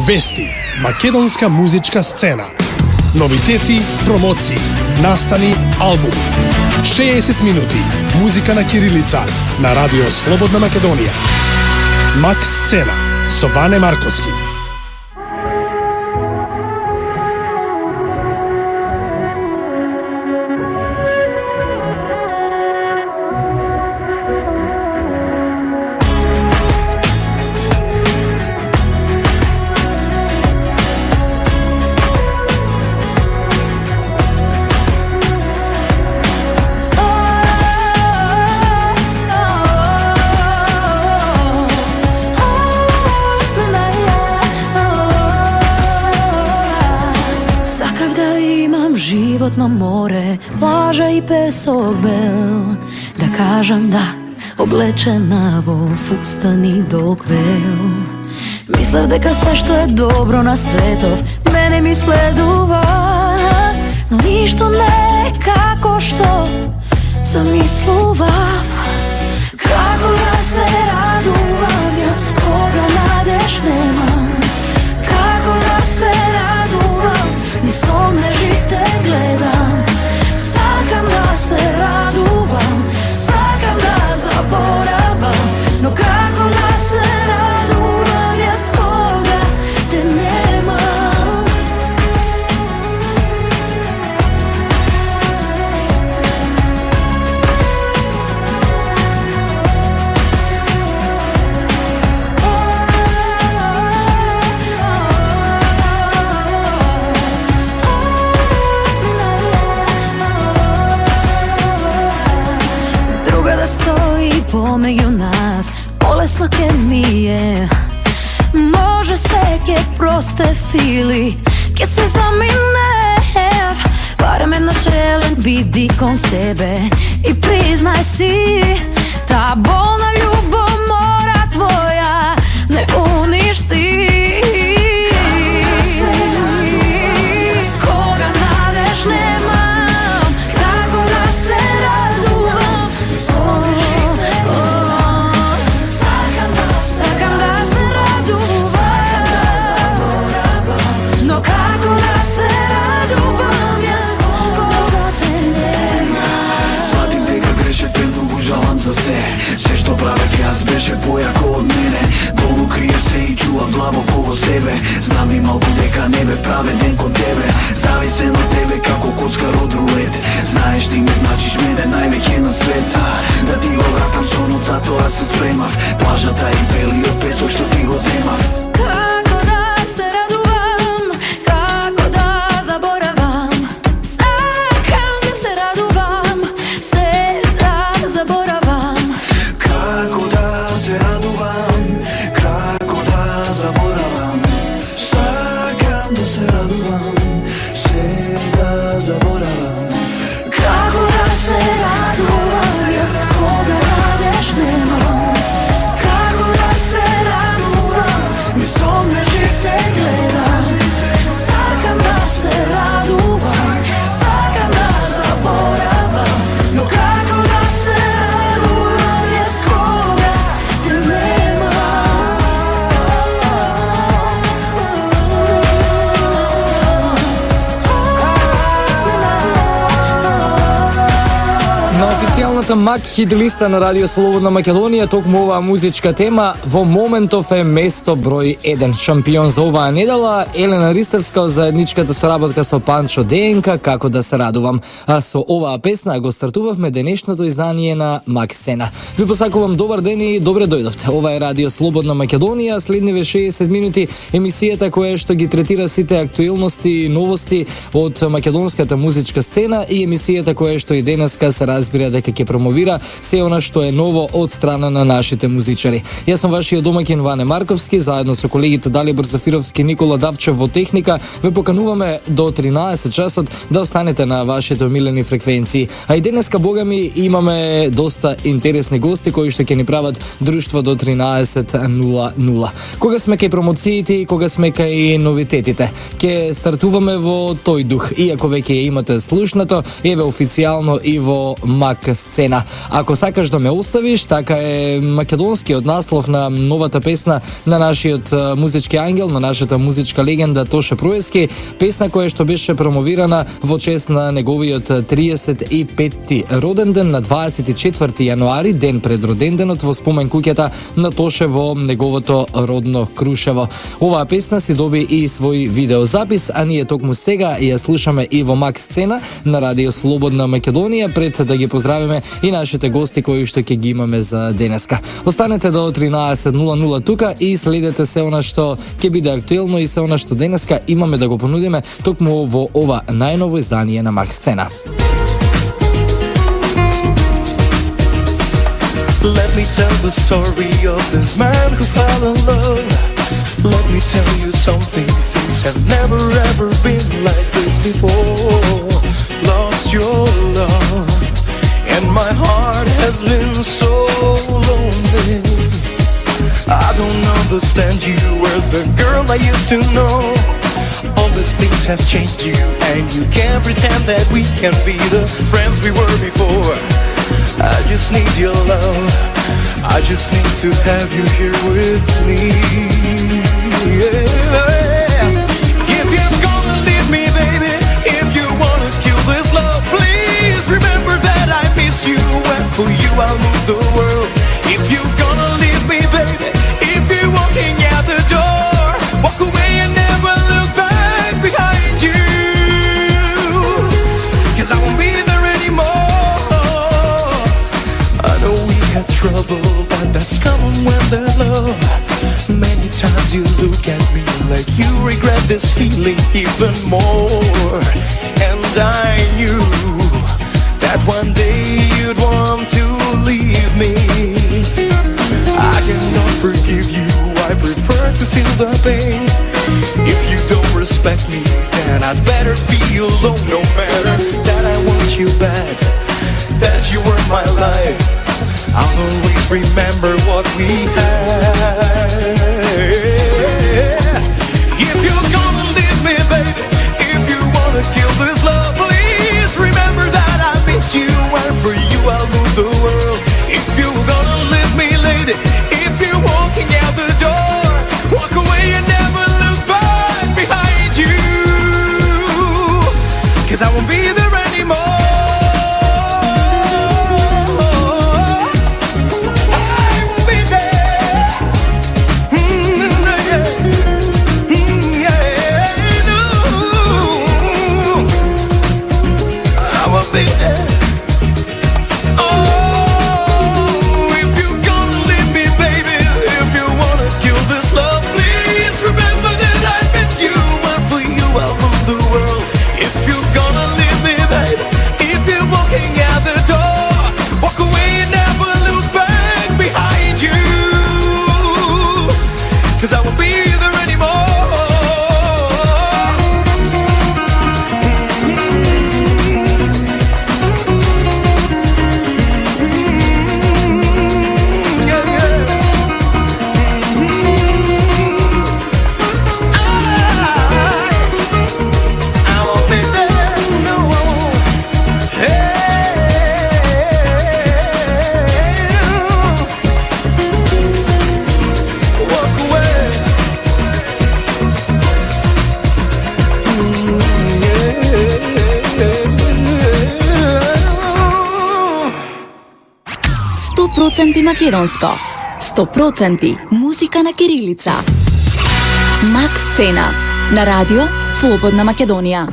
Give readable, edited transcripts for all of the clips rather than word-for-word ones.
Вести, македонска музичка сцена. Новитети, промоции, настани, албуми. 60 минути музика на кирилица на Радио Слободна Македонија. Мак сцена со Ване Марковски. На море, плажа и песок бел, да кажам да, облечена во фустани доквел. Мислев дека се што е добро на светов мене ми следува, но ништо не е како што замислував. Како да се радувам, јас кога надеж немам. Како да се радувам, ни сомнежите гледам. Сакам да се радувам, сакам да заборавам, но како да се радувам, јас кога те немам. Помеѓу нас полесно ке ми е, може се ке простев или ке се заминев. Барем еднаш желен биди кон себе и признај си, та болна љубов мора твоја не уништи. Кога надеж немам, како да се радувам, се што правев јас беше појако од мене. Долу криев се и чував длабоко во себе. Знам и малку дека не бев праведен кон тебе. Зависен од тебе како коцкар од рулет. Знаеш ти ми значиш мене највеќе на свет. Да ти го вратам сонот, затоа се спремав. Плажата и белиот песок што ти го земав. Како да се радувам, како да заборавам. Сакам да се радувам, се да заборавам. Како да се радувам, како да заборавам. Сакам да се радувам, се да заборавам. Како да се радувам, јас кога надеж немам. Како да се радувам, ни сомнежите гледам. Сакам да се радувам, сакам да заборавам, но како да се радувам, јас кога те немам. На официјалната МАК хит листа на Радио Слободна Македонија токму оваа музичка тема во моментов е место број 1. Шампион за оваа недела Елена Ристевска од заедничката соработка со Панчо ДНК Како да се радувам. А со оваа песна го стартувавме денешното издание на МАК сцена. Ви посакувам добар ден и добре дојдовте. Ова е Радио Слободна Македонија, следниве 60 минути емисијата која што ги третира сите актуелности и новости од македонската музичка сцена и емисијата која што и денеска се разбира дека ќе промовира се она што е ново од страна на нашите музичари. Јас сум вашиот домаќин Ване Марковски, заедно со колегите Далибор Зафировски, Никола Давчев во техника, ве покануваме до 13 часот да останете на вашите омилени фреквенции. А и денеска, богами, имаме доста интересни гости кои што ќе ни прават друштво до 13:00. Кога сме кај промоциите и кога сме кај новитетите, ќе стартуваме во тој дух. Иако веќе имате слушнато, еве официјално и во МАК сцена. сцена. Ако сакаш да ме оставиш, така е македонскиот наслов на новата песна на нашиот музички ангел, на нашата музичка легенда Тоше Проески, песна која што беше промовирана во чест на неговиот 35-ти роден ден на 24 јануари, ден пред роденденот, во спомен куќата на Тоше во неговото родно Крушево. Оваа песна си доби и свој видеозапис, а ние токму сега ја слушаме и во Мак Сцена на Радио Слободна Македонија, пред да ги поздравиме и нашите гости кои што ќе ги имаме за денеска. Останете до 13:00 тука и следете се она што ќе биде актуелно и се она што денеска имаме да го понудиме токму во ова најново издание на Мак Сцена. Let me tell the story of this man who fell in love. Let me tell you something, things have never ever been like this before. Lost your love, and my heart has been so lonely. I don't understand you, where's the girl I used to know? All these things have changed you, and you can't pretend that we can be the friends we were before. I just need your love, I just need to have you here with me. Yeah. If you're gonna leave me, baby, if you wanna kill this love, please remember that I miss you, and for you I'll move the world. If you're gonna leave me, baby, if you're walking out the door, walk away and never look back behind you, 'cause I won't be there anymore. I know we had trouble, but that's common when there's love. Many times you look at me like you regret this feeling even more. And I knew that one day you'd want to leave me. I cannot forgive you, I prefer to feel the pain. If you don't respect me, then I'd better be alone, no matter that I want you back, that you were my life. I'll always remember what we had. If you're gonna leave me, baby, if you wanna kill this love, please remember that I miss you, and for you I'll move the world. If you're gonna leave me, lady, if you're walking out the door, walk away and never look back behind you, 'cause I won't be there anymore. Македонско. 100% музика на кирилица. Мак Сцена на Радио Слободна Македонија.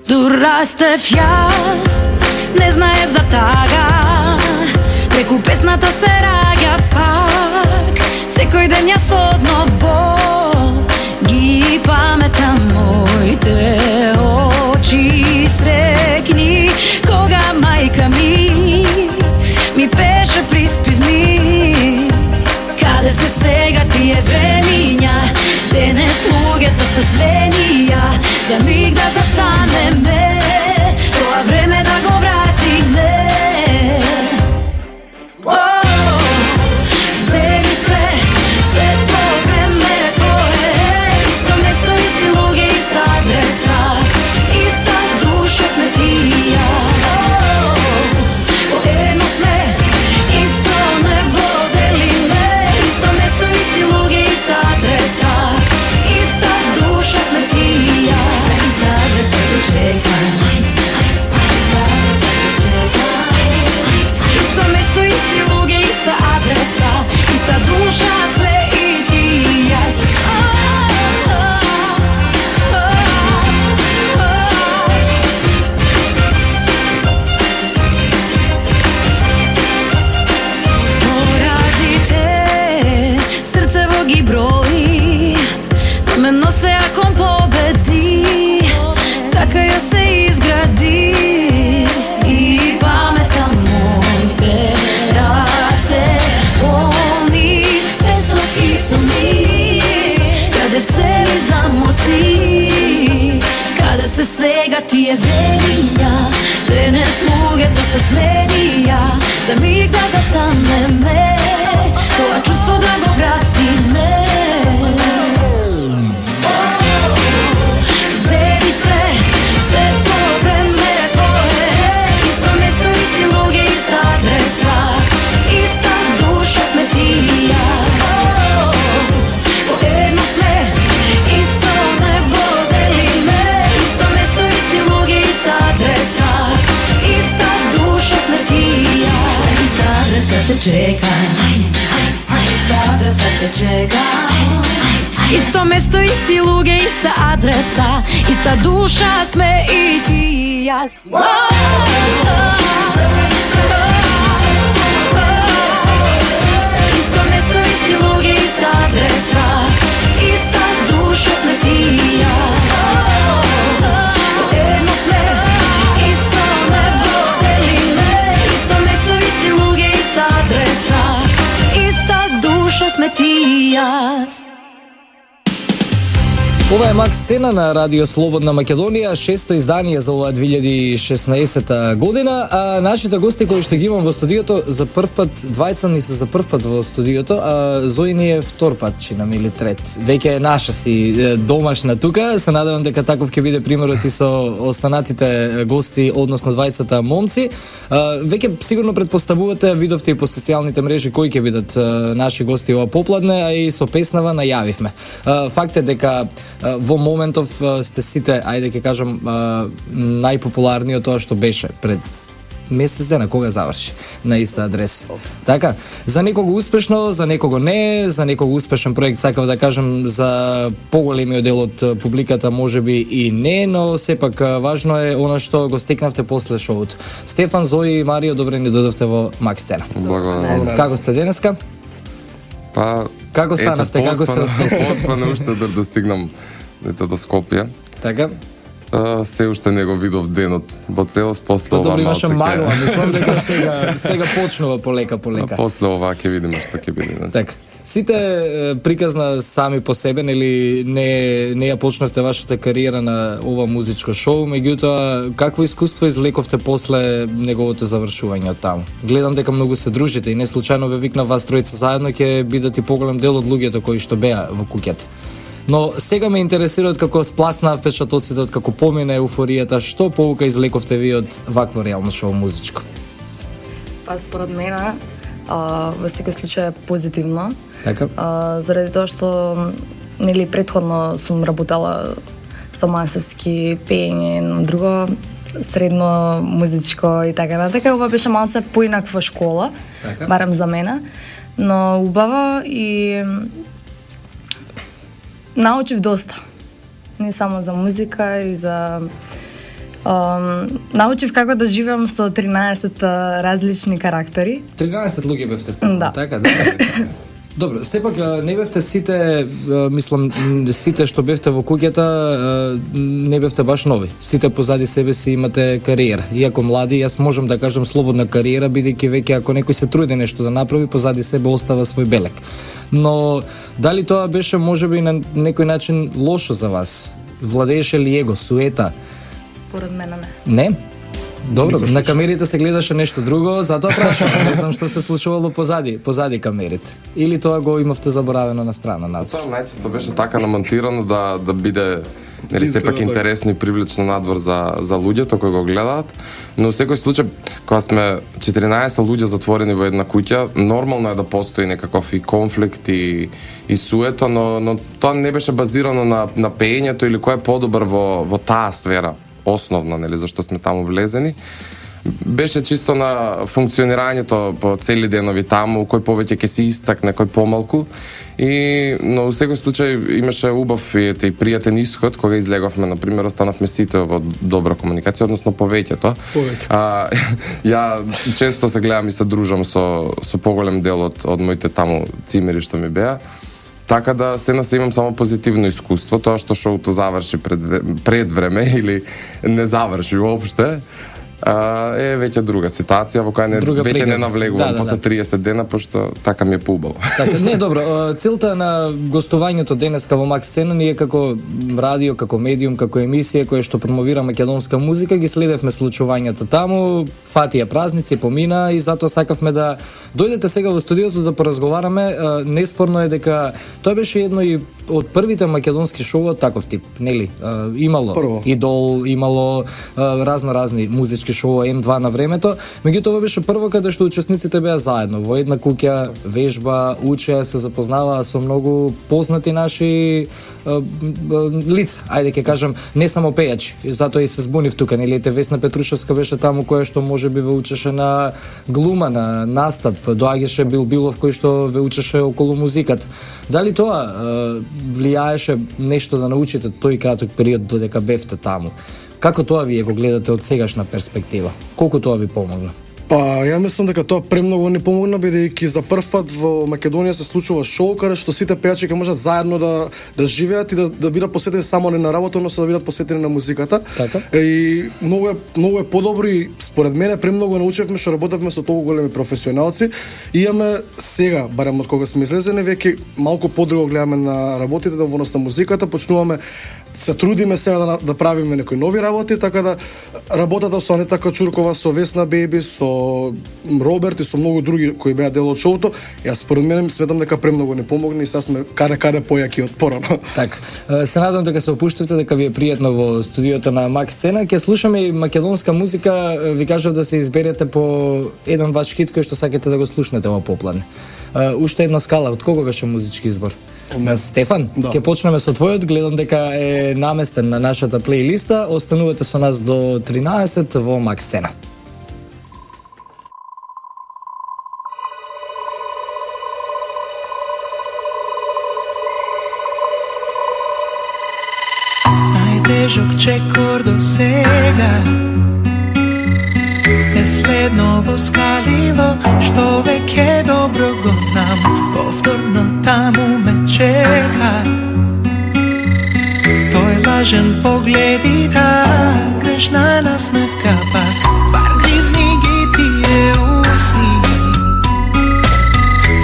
Дорастев јас, не знаев за тага, преку песната се раѓав пак, секој ден јас одново ги паметам моите очи, срекни кога мајка ми пеше приспивни. Каде се сега тие времиња, денес луѓето се зленија, за миг да застанеме, тоа време да го вратиме. Земи се тоа време за миг да застанеме, тоа чувство да го вратиме. Зеди се, сето време твое, исто место, исти луѓе, иста адреса, иста душа сме ти и јас. Поедно сме, исто небо делиме, исто место, исти луѓе, иста адреса, иста душа сме ти и јас. Иста адреса те чека, иста адреса те чека. Исто место, исти луѓе, иста адреса, иста душа сме и ти и јас. Исто место, исти луѓе, иста адреса, иста душа сме ти и јас. Поедно сме, исто небо делиме, исто место, исти луѓе, иста адреса, иста душа сме ти и јас. Ова е Мак Сцена на Радио Слободна Македонија, шесто издание за оваа 2016 година, а нашите гости кои што ги имам во студиото за прв пат, двајца ни се за прв пат во студиото, а Зои ни е втор пат, чинам, или трет. Веќе е наша си домашна тука, се надевам дека таков ќе биде примерот и со останатите гости, односно двајцата момци. Веќе сигурно предпоставувате, видовте и по социјалните мрежи кои ќе бидат наши гости ова попладне, а и со песнава најавивме. Факт е дека во моментов сте сите, ајде ќе кажам, најпопуларни од тоа што беше пред месец дена, кога заврши на иста адреса. Така, за некого успешно, за некого не, за некого успешен проект, сакав да кажам, за поголемиот дел од публиката можеби и не, но сепак важно е она што го стекнавте после шоуто. Стефан, Зои и Марио, добре ни додовте во Мак Сцена. Благодарам. Како сте денеска? Па, Како станавте, како се освестивте? Поспано уште да достигнам до Скопје. Така? Се уште не го видов денот во целост, после Па ова добро, имаше малце магла, мислам дека сега почнува полека. После ова ќе видиме што ќе биде. Така. Сите приказна сами по себе, нели не ја почнавте вашата кариера на ова музичко шоу, меѓутоа какво искуство извлековте после неговото завршување од таму? Гледам дека многу се дружите и не случајно ве викна вас тројца заедно, ќе бидат и поголем дел од луѓето кои што беа во куќата. Но сега ме интересира од како спласнаа впечатоците, од како помина еуфоријата, што поука извлековте ви од вакво реално шоу музичко? Па според мене, во секој случај позитивно. Така? Заради тоа што нели претходно сум работела со масовски пеење, но друго средно музичко и така натака. Ова беше малце поинаква школа, Така. барем за мене, но убаво и научив доста. Не само за музика и за научив како да живеам со 13 различни карактери. 13 луѓе бевте вкупно, Да. така? Добро, сепак не бевте сите, мислам, сите што бевте во куќата, не бевте баш нови. Сите позади себе си имате кариера. Иако млади, јас можам да кажам слободна кариера, бидејќи веќе ако некој се труди нешто да направи, позади себе остава свој белег. Но дали тоа беше можеби на некој начин лошо за вас? Владееше ли его, суета? Според мене не. Не? Добро, на камерите се гледаше нешто друго, затоа прашам, не знам што се случувало позади камерите. Или тоа го имавте заборавено на страна надвор? Тоа најчесто беше така намонтирано да биде нели сепак интересно и привлечно надвор за луѓето кои го гледаат, но во секој случај кога сме 14 луѓе затворени во една куќа, нормално е да постои некаков и конфликт и суета, но тоа не беше базирано на пеењето или кој е подобар во таа сфера основна, нели, зашто сме таму влезени. Беше чисто на функционирањето по цели денови таму, кој повеќе ќе се истакне, кој помалку. Но во секој случај имаше убав и пријатен исход кога излеговме, на пример, останавме сите во добра комуникација, односно повеќето. Ја често се гледам и се дружам со поголем дел од моите таму цимери што ми беа. Така да се имам само позитивно искуство, тоа што шоуто заврши пред време или не заврши уопште. Е веќе друга ситуација во која Друга веќе не пригазна. навлегувам Да. после 30 дена, пошто така ми е поубаво. Така, не, добро, целта на гостувањето денеска во Макс Сцена ние како радио, како медиум, како емисија која што промовира македонска музика, ги следевме случувањата таму, фатија празници, помина и затоа сакавме да дојдете сега во студиото да поразговараме. Неспорно е дека тоа беше едно и од првите македонски шоуа таков тип, нели? Имало Прво. Идол, имало разни музички шоуа М2 на времето, меѓутоа ова беше прво каде што учесниците беа заедно во една куќа, вежба, учеа, се запознаваа со многу познати наши лица, ајде ќе кажам, не само пејачи, затоа и се збунив тука, нели, ете Весна Петрушевска беше таму која што можеби ве учеше на глума, на настап, доаѓаше Билов кој што ве учеше околу музиката. Дали тоа влијаеше нешто да научите тој краток период додека бевте таму? Како тоа вие го гледате од сегашна перспектива? Колку тоа ви помогна? Па, ја мислам дека тоа премногу ни помогна, бидејќи за прв пат во Македонија се случува шоу каде што сите пејачи ќе можат заедно да живеат и да бидат посветени само не на работа, но да бидат посветени на музиката. Така. И многу е подобро и според мене премногу научевме што работевме со толку големи професионалци и имаме сега, барем од кога сме излезени, веќе малку подруго гледаме на работите, да во однос на музиката, почнуваме се трудиме сега да правиме некои нови работи, така да работата со Анета Качуркова, со Весна Беби, со Роберт и со многу други кои беа дел од шоуто, јас според мене сметам дека премногу ни помогна и сега сме каде појаки од порано. Так, се надам дека се опуштите, дека ви е пријатно во студиото на Макс Сцена. Ќе слушаме и македонска музика, ви кажав да се изберете по еден ваш хит кој што сакате да го слушнете во попладне. Уште една скала, од кого беше музички избор? На Стефан? Да. Ќе почнеме со твојот, гледам дека е наместен на нашата плейлиста. Останувате со нас до 13 во Макс Сцена. Најтежок чекор до сега е следново скалило, што веќе добро го знам. Повторно таму ме чека тој лажен поглед и та грешна насмевка пак. Бар гризни ги тие уси,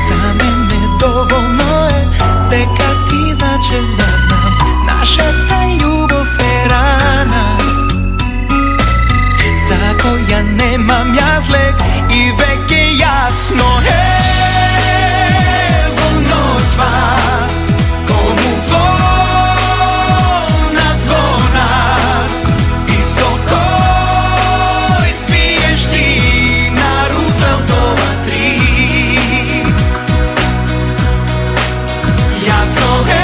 за мене доволно е дека ти значев да знам. Нашата љубов е рана, за која немам јас лек и веќе јасно е во ноќва кому звона звонат и со кој спиеш ти на Рузвелтова 3. Јасно е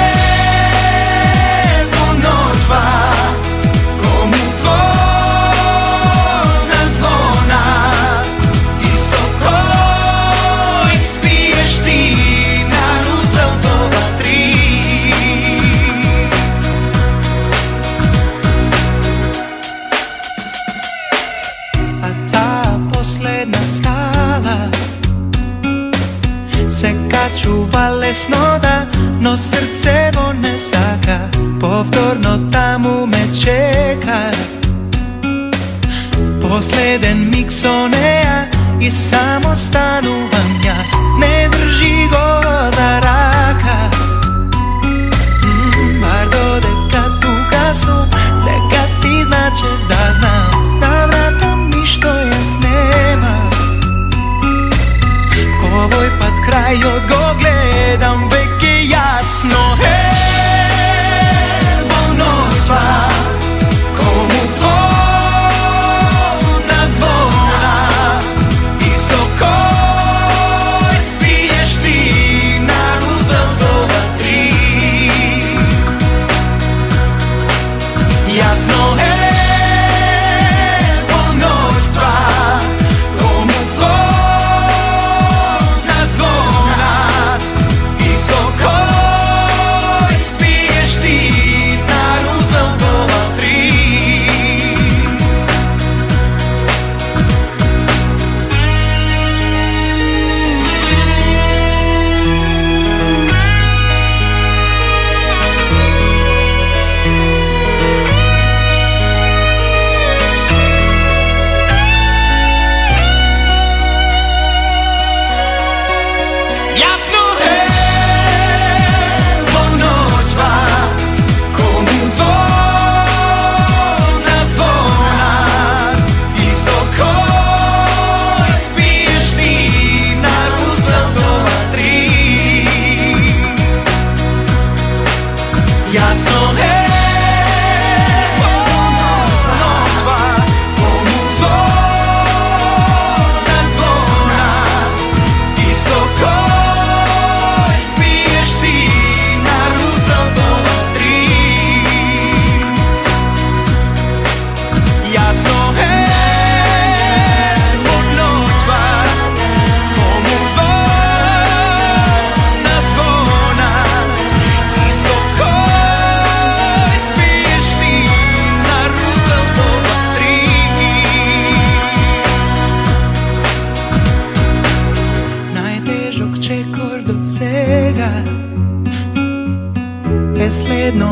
во ноќва кому звона звонат и со кој спиеш ти на Рузвелтова 3. А таа последна скала се качува лесно да, но срцево не сака. Повторно таму ме чека. Последен миг со неа и само станувам јас. Не држи го за рака. Бар додека тука сум, дека ти значев да знам. Да вратам ништо јас немам. Овој пат крајот го гледам веќе јасно е во ноќва кому звона звона и со кој спиеш ти на Рузвелтова 3. Јасно е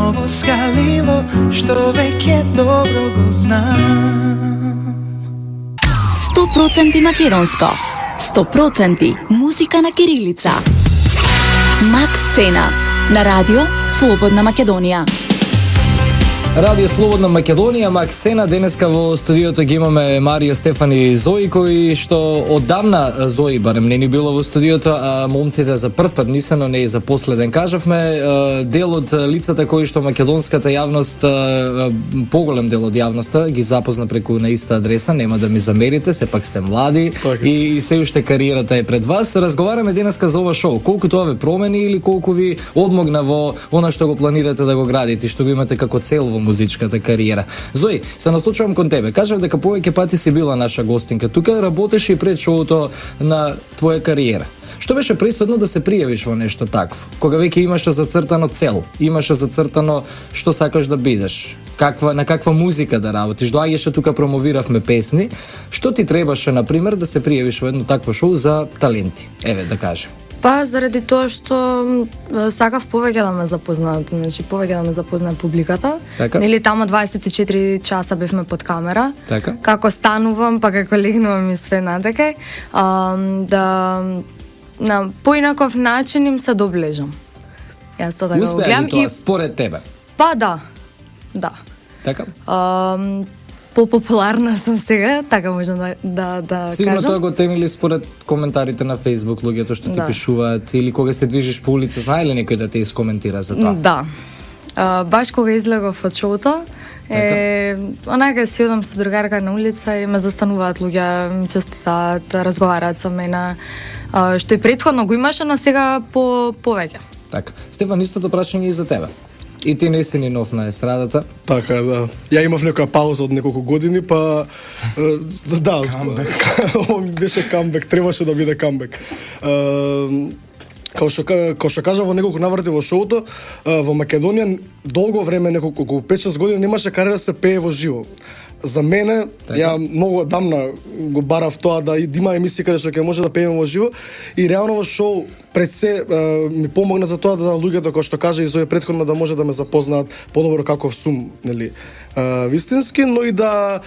ново скалило, што веќе добро го знам. 100% македонско. 100% музика на кирилица. Макс Сцена на радио Слободна Македонија. Радио Слободна Македонија, Макс Сцена. Денеска во студиото ги имаме Марио, Стефани и Зои, кои што оддавна Зои барем не ни било во студиото, а момците за прв пат не не и за последен кажавме, дел од лицата кои што македонската јавност, поголем дел од јавноста ги запозна преку на иста адреса, нема да ми замерите, сепак сте млади и се уште кариерата е пред вас. Разговараме денеска за ова шоу. Колку тоа ве промени или колку ви одмогна во она што го планирате да го градите, што го имате како цел во музичката кариера. Зои, се наслучувам кон тебе. Кажав дека повеќе пати си била наша гостинка. Тука работеше и пред шоуто на твоја кариера. Што беше пресудно да се пријавиш во нешто такво? Кога веќе имаше зацртано цел, имаше зацртано што сакаш да бидеш, на каква музика да работиш, доаѓаше тука промовиравме песни. Што ти требаше, например, да се пријавиш во едно такво шоу за таленти? Еве, да кажем. Па заради тоа што сакав повеќе да ме запознаат, значи повеќе да ме запознае публиката. Така. Нели таму 24 часа бевме под камера. Така. Како станувам, па како легнувам и све натака, да на поинаков начин им се доближам. Јас тоа така го гледам и тоа според тебе? Па да. Да. Така. Попопуларна сум сега, така можам да Сигурно кажам. тоа го темили според коментарите на Facebook, луѓето што ти пишуваат, или кога се движиш по улица, знае ли некој да те искоментира за тоа? Да. Баш кога излегов од шоуто, онака си одам со другарка на улица и ме застануваат луѓе, ми честитаат, разговараат со мене, што и претходно го имаше, но сега повеќе. Така. Стефан, истото прашање и за тебе. И ти не си ни нов на естрадата. Така, да. Ја имав некоја пауза од неколку години, па да, ова беше камбек, требаше да биде камбек. Као што кажа во неколку наврати во шоуто, во Македонија долго време, неколку 5-6 години немаше кариера да се пее во живо. За мене, ја многу одамна го барав тоа да има емисија каде што ќе може да пееме во живо и реално во шоу пред се ми помогна за тоа да луѓето, кои што кажа и Зоја претходно, да може да ме запознаат подобро каков сум, нели, вистински, но и да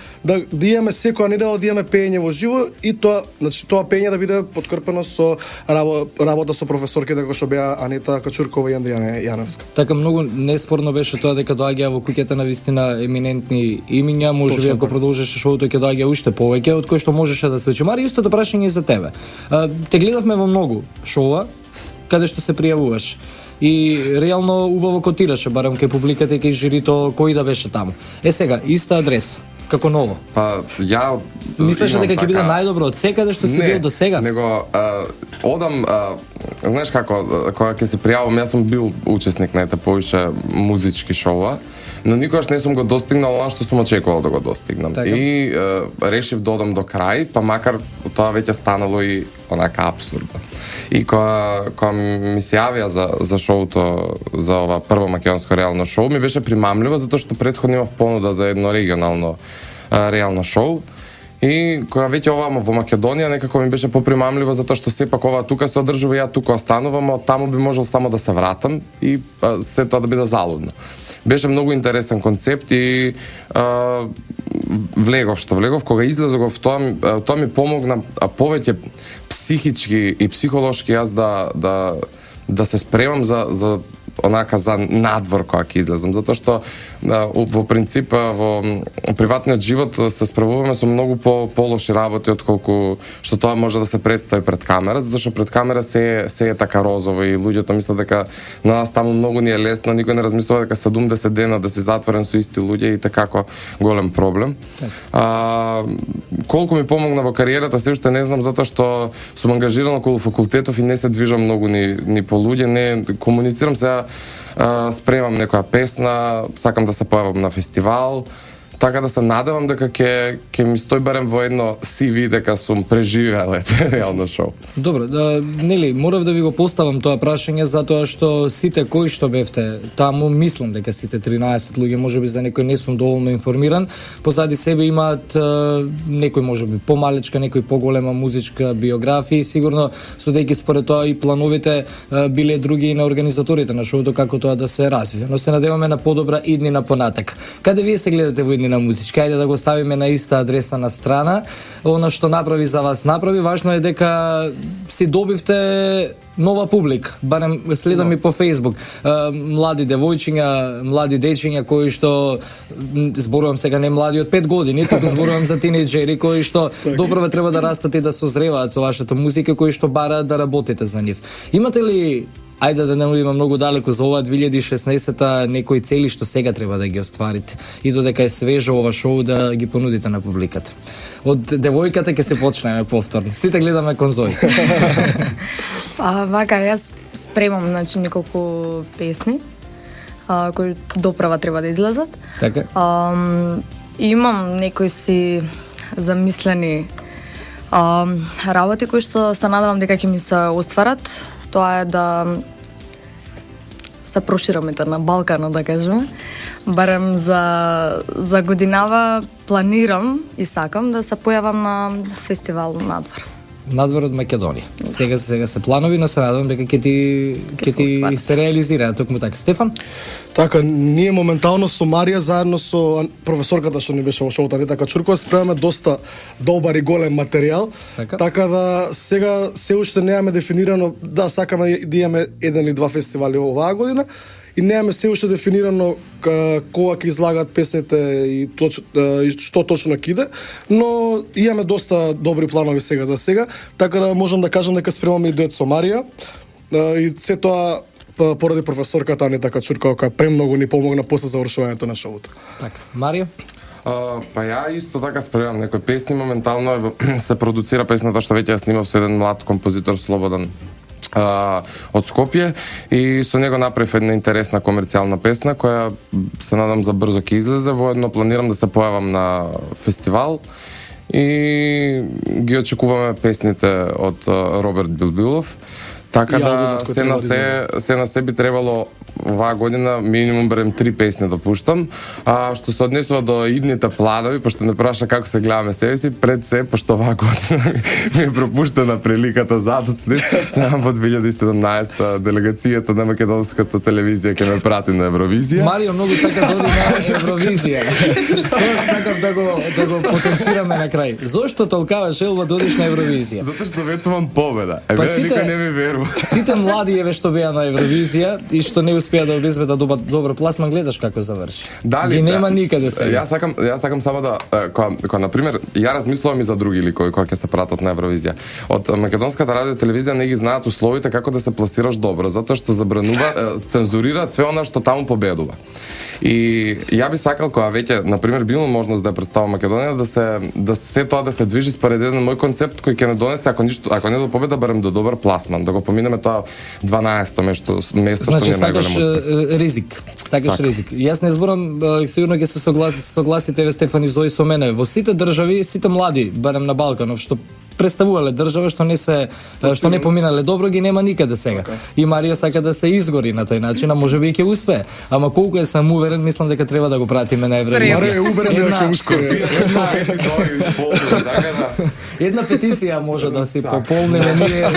имаме секоја недела да имаме пеење во живо и тоа, значи тоа пеење да биде подкрпено со работа со професорките како што беа Анета Качуркова и Андријана Јановска. Така многу неспорно беше тоа дека доаѓаа во куќата на вистина еминентни имиња, може би ако продолжеше шоуто ќе доаѓа уште повеќе од кој што можеше да се учи. Мари, истото прашање и за тебе. Те гледавме во многу шоуа каде што се пријавуваш и реално убаво котираше, барем кај публиката и кај жирито, кој да беше таму. Сега, иста адреса, како ново. Па, ја мислеше дека ќе биде најдобро од секаде што си бил до сега? Него, одам, знаеш како, кога ќе се пријавам, јас сум бил учесник на повише музички шоуа, но никогаш не сум го достигнал она што сум очекувал да го достигнам. Така. И решив да одам до крај, па макар тоа веќе станало и онака апсурдно. И кога ми се јавија за шоуто, за ова прво македонско реално шоу, ми беше примамливо затоа што претходно имав понуда за едно регионално реално шоу. И кога веќе овамо во Македонија некако ми беше попримамливо затоа што сепак ова тука се одржува, ја тука останувам, а таму би можел само да се вратам и се тоа да биде залудно. Беше многу интересен концепт и влегов кога излезов тоа ми помогна повеќе психички и психолошки јас да се спремам за онака за надвор кога ќе излезам, затоа што во принцип во приватниот живот се справуваме со многу полоши работи отколку што тоа може да се представи пред камера, затоа што пред камера се е така розово и луѓето мислат дека на нас таму многу ни е лесно, никој не размислува дека 70 дена да си затворен со исти луѓе и така голем проблем. Колку ми помогна во кариерата се уште не знам, затоа што сум ангажиран околу факултетов и не се движам многу ни по луѓе, не комуницирам, сега спремам некоја песна, сакам да се појавам на фестивал, Така да се надевам дека ќе ми стои барем во едно CV дека сум преживеал реално шоу. Добро, нели, морав да ви го поставам тоа прашање затоа што сите кои што бевте таму, мислам дека сите 13 луѓе, можеби за некој не сум доволно информиран, позади себе имаат некој можеби помалечка, некој поголема музичка биографија, сигурно судејќи според тоа и плановите биле други и на организаторите на шоуто како тоа да се развие. Но се надеваме на подобра иднина понатак. Каде вие се гледате во иднина музичка? Ајде да го ставиме на иста адреса на страна. Она што направи за вас направи, важно е дека си добивте нова публика, барем следам и по Facebook. Млади девојчиња, млади дечиња кои што зборувам сега не млади од 5 години, туку зборувам за тинејџери кои што добро треба да растат и да созреваат со вашата музика, кои што бараат да работите за нив. Имате ли, ајде да не одиме многу далеко за оваа 2016-та, некои цели што сега треба да ги остварите и додека е свежо ова шоу да ги понудите на публиката? Од девојката ќе се почнеме повторно. Сите гледаме кон Зои. Вака, јас спремам значи неколку песни кои доправа треба да излезат. Така? Имам некои си замислени работи кои што се надевам дека ќе ми се остварат. Тоа е да се прошираме на Балкана, да кажеме. Барем за годинава планирам и сакам да се појавам на фестивал надвор. Надвор од Македонија. Сега се планови, но се надевам дека ќе ти се реализираат токму така. Стефан? Така, ние моментално со Марија заедно со професорката што ни беше во шоуто, Рита Качуркова, спремаме доста добар и голем материјал. Така да сега се уште немаме дефинирано, да сакаме да имаме еден или два фестивали оваа година и немаме се уште дефинирано кога ќе излагаат песните и што точно ќе иде, но имаме доста добри планови сега за сега, така да можам да кажам дека спремаме и дует со Марија и се тоа поради професорката Анита Качуркова, која премногу ни помогна после завршувањето на шоуто. Така, Марија? Па ја исто така спремам некои песни, моментално се продуцира песната што веќе ја снимав со еден млад композитор Слободан од Скопје и со него направив една интересна комерцијална песна која се надам за брзо ќе излезе. Воедно планирам да се појавам на фестивал и ги очекуваме песните од Роберт Билбилов. Така да се на се би требало оваа година минимум барем 3 песни да пуштам. Што се однесува до идните планови, пошто не праша како се гледаме себе си, пред се, пошто оваа година ми е пропуштена приликата затоцни, само во 2017 делегацијата на македонската телевизија ќе ме прати на Евровизија. Марио многу сака да оди на Евровизија. Тоа сакав да го потенцираме на крај. Зошто толкава желба да одиш на Евровизија? Затоа што ветувам победа. Никој не ми верува. Сите млади што беа на Евровизија и што не успеа да обезбедат добар пласман, гледаш како заврши. Ги нема никаде сега. Јас сакам само да кога на пример ја размислувам и за други ликови кои ќе се пратат на Евровизија. Од македонската радио телевизија не ги знаат условите како да се пласираш добро, затоа што забранува, цензурираат све она што таму победува. И ја би сакал кога веќе на пример било можност да ја представам Македонија да се тоа да се движи според еден мој концепт кој ќе не донесе ако не до победа барем до добар пласман, да го поминеме тоа 12-то место што не е најголемо. Ризик. Сакаш ризик. Јас не зборам, сигурно ќе се согласите ве Стефан и Зои со мене. Во сите држави, сите млади, барем на Балканов, што представувале држава што не поминале добро, ги нема никаде сега. И Марија сака да се изгори на тој начин, а можеби и ќе успее. Ама колку е сам уверен, мислам дека треба да го пратиме на Евровизија. Марија е уверен дека ќе успее. Една петиција може да си пополниме ние.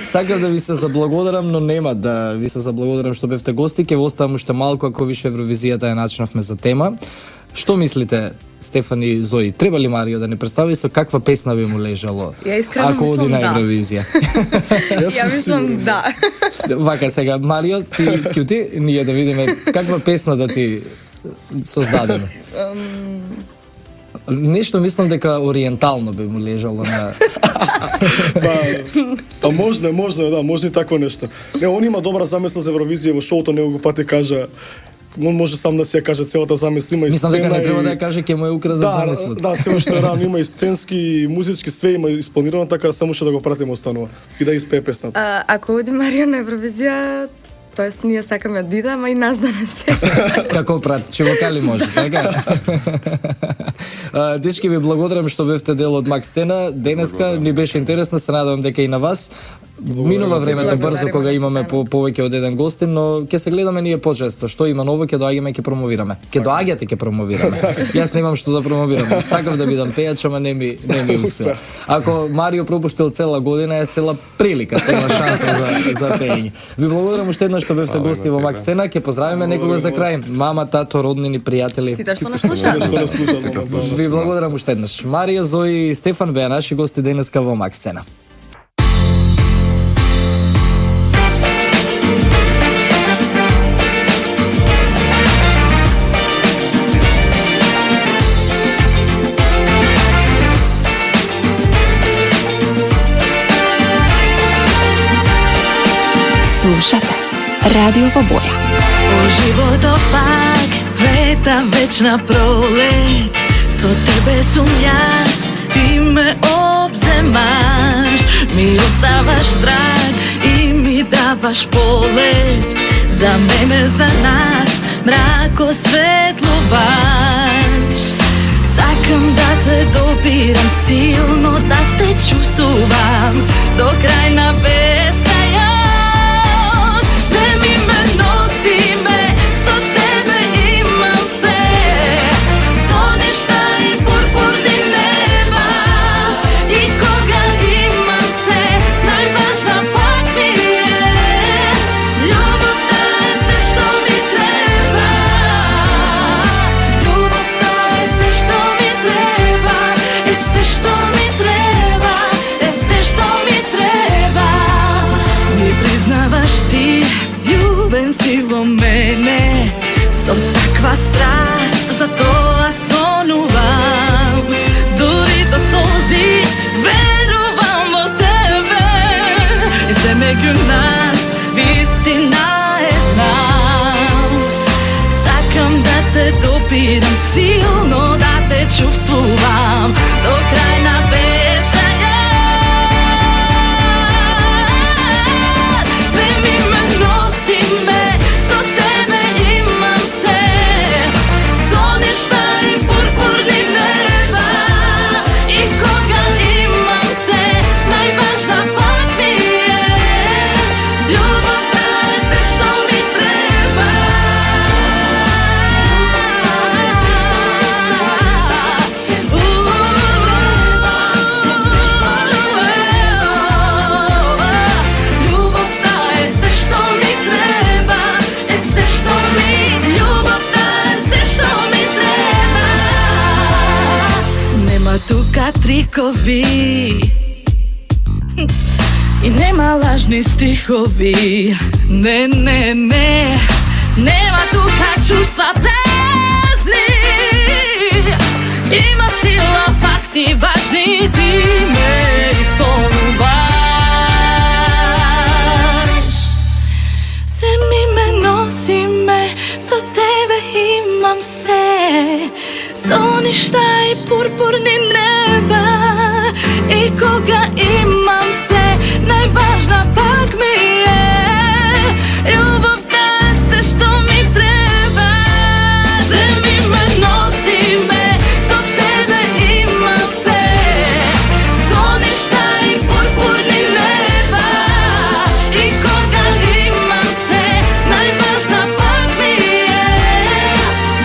Сакав да ви се заблагодарам, но нема да ви се заблагодарам што бевте гости. Ќе ви оставам уште малку ако више Евровизијата ја начнавме за тема. Што мислите, Стефан и Зои? Треба ли Марио да не представи со каква песна би му лежало ако оди на Евровизија? Ја мислам да. Вака сега, Марио, ти кјути, ние да видиме каква песна да ти создадеме. Нешто мислам дека ориентално би му лежало на... Па може, да, може и такво нешто. Не, он има добра замисла за Евровизија во шоуто, него го пати кажа, може сам да си ја каже целата замисла, има и сцена. Мислам дека не треба да ја каже, ќе му ја украдат замислата. Да, се уште рано, има и сценски, и музички, све има испланирано, така само што да го пратиме останува и да испее песната. Ако оди Марија на Евровизија, тоест ние сакаме да идеме и нас да не се. Како пратичи вокали може, така? Дечки, ви благодарам што бевте дел од Мак Сцена. Денеска ни беше интересно, се надевам дека и на вас. Минува времето брзо кога имаме повеќе од еден гостин, но ќе се гледаме ние почесто. Што има ново, ќе доаѓаме, ќе промовираме. Ќе доаѓате, ќе промовираме. Јас немам што да промовирам. Сакав да бидам пејач, ама не ми успеа. Ако Марио пропуштил цела година, е цела прилика, цела шанса за пеење. Ви благодарам уште еднаш што бевте гости во Мак Сцена. Ќе поздравиме некогаш за крај. Мама, тато, роднини, пријатели. Сите што нас слушаат. Ви благодарам уште еднаш. Марија, Зои и Стефан беа наши гости денеска во Мак Сцена. Слушате Радио во боја. По животот пак цвета вечна пролет. Со тебе сум јас, ти ме обземаш. Ми оставаш траг и ми даваш полет. За мене, за нас, мрако светлуваш. Сакам да те допирам силно, да те чувствувам до крај на безкрајот. Земи ме, носи ме, со тебе имам се. Соништа и пурпурни неба. И кога имам се, најважна пак ми е. Љубовта е се што ми треба. Љубовта е се што ми треба. Е се што ми треба. Е се што ми треба. Ми признаваш ти, љубен си во мене. Со таква страст, за тоа сонувам. Дури до солзи, верувам во тебе. И се меѓу нас, вистина е знам. Сакам да те допирам силно, да те чувствувам до крај на безкрајот. Земи ме, носи ме, со тебе имам се. Соништа и пурпурни неба. И кога имам се, најважна пак ми е. Љубовта е се што ми треба. Љубовта е се што ми треба. Е се што ми, љубовта е се што ми треба. Нема тука трикови и нема лажни стихови. Не, не, не. Нема тука чувства песни. Има сила, факти важни. Ти ме исполнуваш. Земи ме, носи ме, со тебе имам се. Соништа и пурпурни неба. И кога имам се, најважна пак ми е. Љубовта е се што ми треба. Земи ме, носи ме, со тебе имам се. Соништа и пурпурни неба. И кога имам се, најважна пак ми е.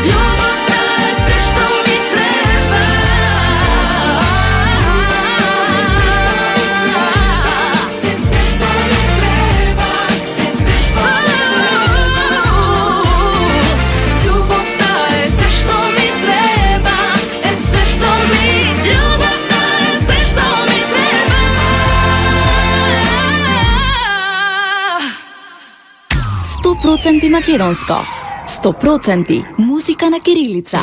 Љубовта е се што ми треба. Е се што ми треба. Е се што ми треба. Љубовта е се што ми треба. Е се што ми, љубовта е се што ми треба. 100% македонско. 100% музика на кирилица.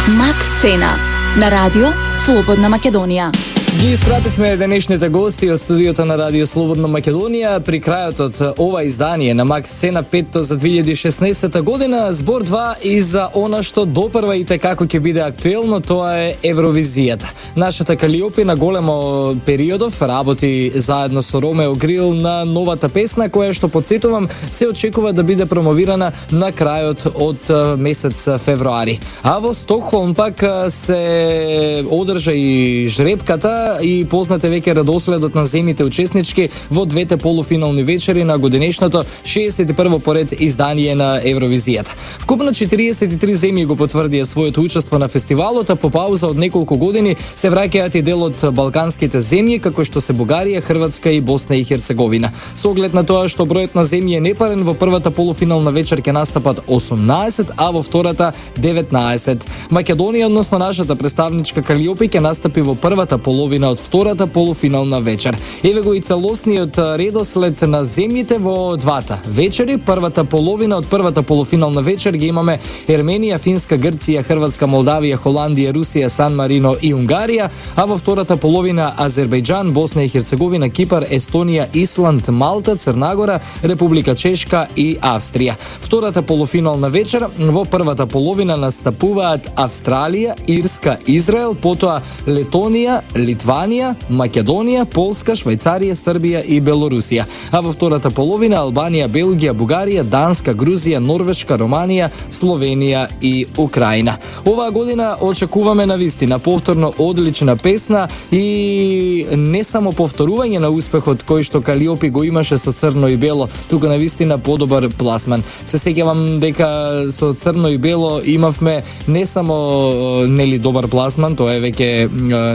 Мак Сцена на радио Слободна Македонија. Ги испративме денешните гости од студиото на Радио Слободна Македонија при крајот од ова издание на Мак Сцена 5 за 2016 година, збор 2 и за она што допрваите како ќе биде актуелно, тоа е Евровизијата. Нашата Калиопи на големо периодов работи заедно со Ромео Грил на новата песна, која што подсетувам се очекува да биде промовирана на крајот од месец февруари. А во Стокхолм пак се одржа и жребката и познате веќе редоследот на земјите учеснички во двете полуфинални вечери на годинешното 61 поред издание на Евровизијата. Вкупно 43 земји го потврдија своето учество на фестивалот, а по пауза од неколку години се враќаат и дел од балканските земји, како што се Бугарија, Хрватска и Босна и Херцеговина. Со оглед на тоа што бројот на земји е непарен, во првата полуфинална вечер ќе настапат 18, а во втората 19. Македонија, односно нашата представничка Калиопи, ќе настапи во првата половина од втората полуфинална вечер. Еве го и целосниот редослед на земјите во двата вечери. Првата половина од првата полуфинална вечер ги имаме Ерменија, Финска, Грција, Хрватска, Молдавија, Холандија, Русија, Сан Марино и Унгарија, а во втората половина Азербејџан, Босна и Херцеговина, Кипар, Естонија, Исланд, Малта, Црнагора, Република Чешка и Австрија. Втората полуфинална вечер во првата половина настапуваат Австралија, Ирска, Израел, потоа Летонија, Литванија, Македонија, Полска, Швајцарија, Србија и Белорусија. А во втората половина Албанија, Белгија, Бугарија, Данска, Грузија, Норвешка, Романија, Словенија и Украина. Оваа година очекуваме навистина повторно одлична песна и не само повторување на успехот кој што Калиопи го имаше со Црно и Бело, туку навистина подобар пласман. Се сеќавам дека со Црно и Бело имавме не само нели добар пласман, тоа е веќе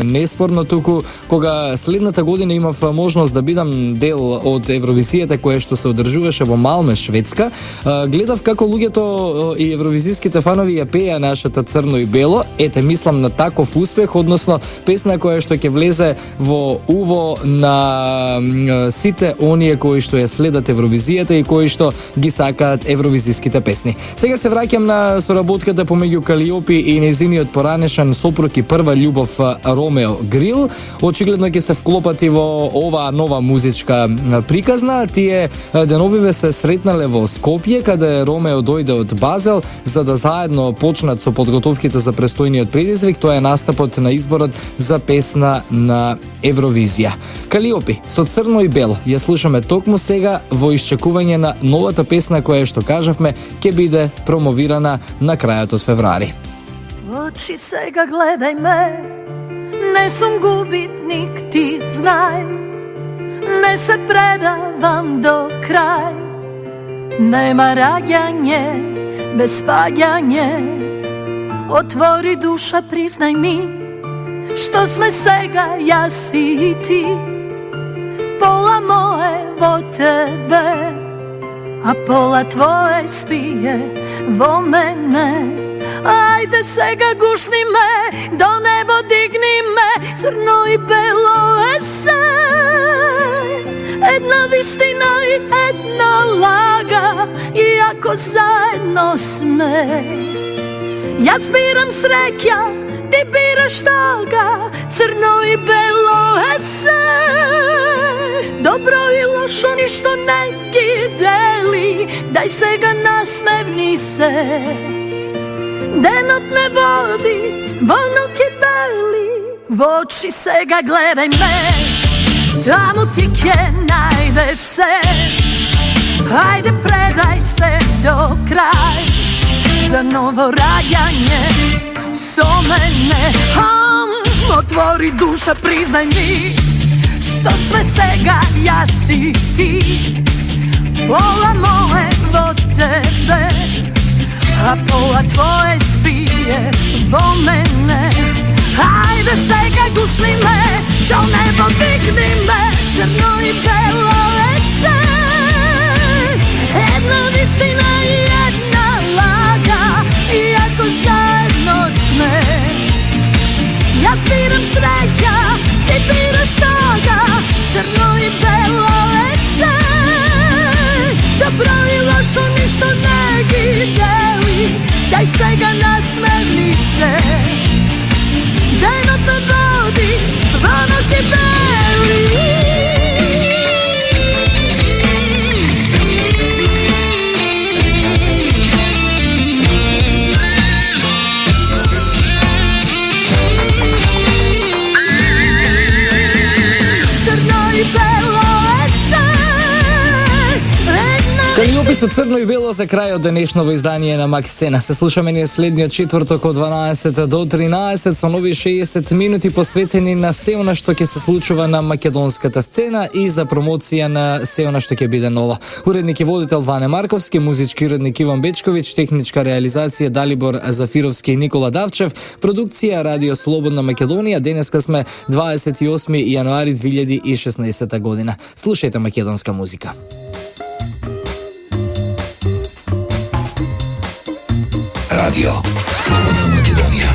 неспорно, туку кога следната година имав можност да бидам дел од Евровизијата која што се одржуваше во Малме, Шведска, гледав како луѓето и евровизиските фанови ја пееа нашата Црно и Бело. Ете, мислам на таков успех, односно песна која што ќе влезе во уво на сите оние кои што ја следат Евровизијата и кои што ги сакаат евровизиските песни. Сега се враќам на соработката помеѓу Калиопи и нејзиниот поранешен сопруг и прва љубов Ромео Грил. Очигледно ќе се вклопати во оваа нова музичка приказна. Тие деновиве се сретнале во Скопје, каде Ромео дојде од Базел за да заедно почнат со подготовките за престојниот предизвик. Тоа е настапот на изборот за песна на Евровизија. Калиопи со Црно и Бело ја слушаме токму сега во исчекување на новата песна која што кажавме ќе биде промовирана на крајот од февруари. Очи сега гледај ме, не сум губитник, ти знај, не се предавам до крај. Нема раѓање без паѓање, отвори душа, признај ми, што сме сега јас и ти. Пола мое во тебе, а пола твое спие во мене. Ајде сега гушни ме, до небо дигни ме, Црно и бело е се. Една вистина и една лага, иако заедно сме. Јас бирам среќа, ти бираш тага, Црно и бело е се. Добро и лошо ништо не ги дели, дај сега насмевни се. Денот не води, во ноќи бели, во очи сега гледај ме, таму ти ќе најдеш се. Ајде предај се до крај, за ново раѓање со мене. Отвори душа, признај ми, што сме сега јас и ти. Пола мое во тебе, а пола твое спие во мене. Ајде сега гушни ме, до небо дигни ме, Црно и бело е се. Една вистина и една лага, иако заедно сме. Јас бирам среќа, ти бираш тага, Црно и бело е се. Добро и лошо ништо не ги дели, дај сега насмевни се. Денот не води, во ноќ Калиопис од Црно и Бело за крај од денешново издание на Мак Сцена. Се слушаме ние следниот четврток од 12 до 13 со нови 60 минути посветени на се она што ќе се случува на македонската сцена и за промоција на се она што ќе биде ново. Уредник и водител Ване Марковски, музички уредник Иван Бечковиќ, техничка реализација Далибор Зафировски и Никола Давчев, продукција Радио Слободна Македонија. Денеска сме 28 јануари 2016 година. Слушајте македонска музика. Радио Слободна Македонија.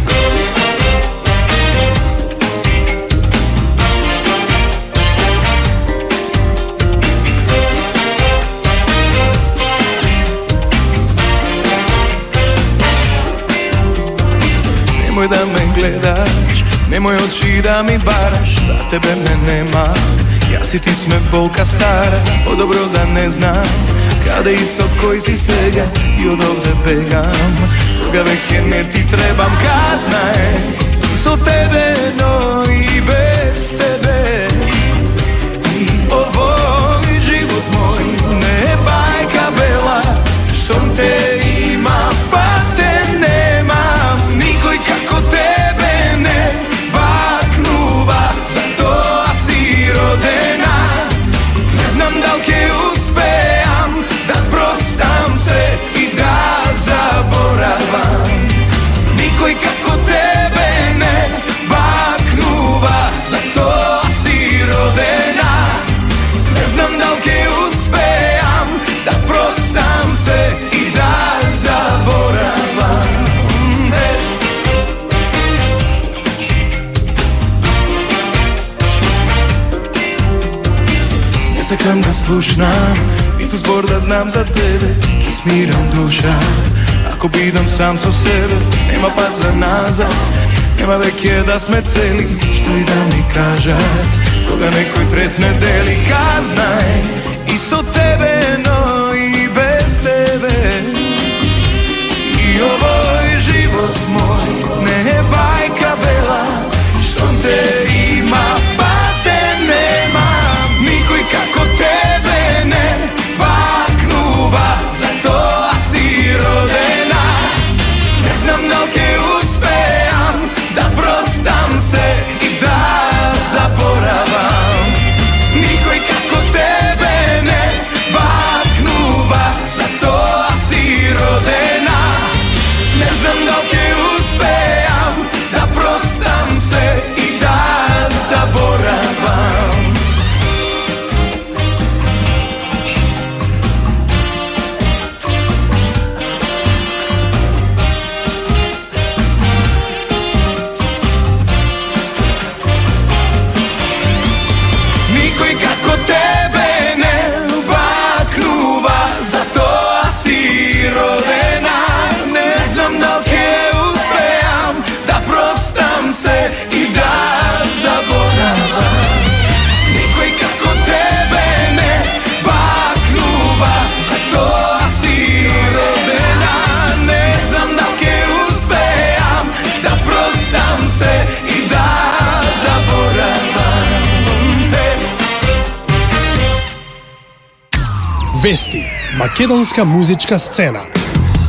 Немој да ме гледаш, немој очи да ми бараш, за тебе ме нема, јас и ти сме болка стара, подобро да не знам каде и со кој си сега и од овде бегам, кога веќе не ти требам, казнај, со тебе, но и без тебе, и овој живот мој не е бајка бела, штом те има, па те немам, никој како тебе не бакнува, затоа си родена, не знам дал ке успеам да простам се и да заборавам, никој како тебе не бакнува, затоа си родена, не знам дал ке успеам да простам се и да заборавам. Не сакам да слушнам, ниту збор да знам за тебе, ќе смирам душа, ако бидам сам со себе, нема пат за назад, нема веќе да сме цели, што и да ми кажат, кога некој трет не дели, казнај, и со тебе, но и без тебе, и овој живот мој не е бајка бела, штом те има, па те немам, никој како тебе не бакнува, затоа си родена, не знам дал ке успеам да простам се и да заборавам, никој како тебе не бакнува, затоа си родена, не знам дал ке успеам да простам се и да заборавам. Никој како тебе не бакнува, затоа си родена, не знам дал ке успеам да простам се и да заборавам. Никој како тебе не бакнува, затоа си родена, не знам дал ке успеам да простам се и да заборавам. Вести, македонска музичка сцена.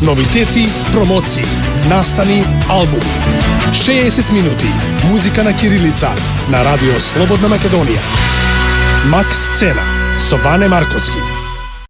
Новитети, промоции, настани, албуми. 60 минути музика на кирилица на Радио Слободна Македонија. Мак Сцена со Ване Марковски.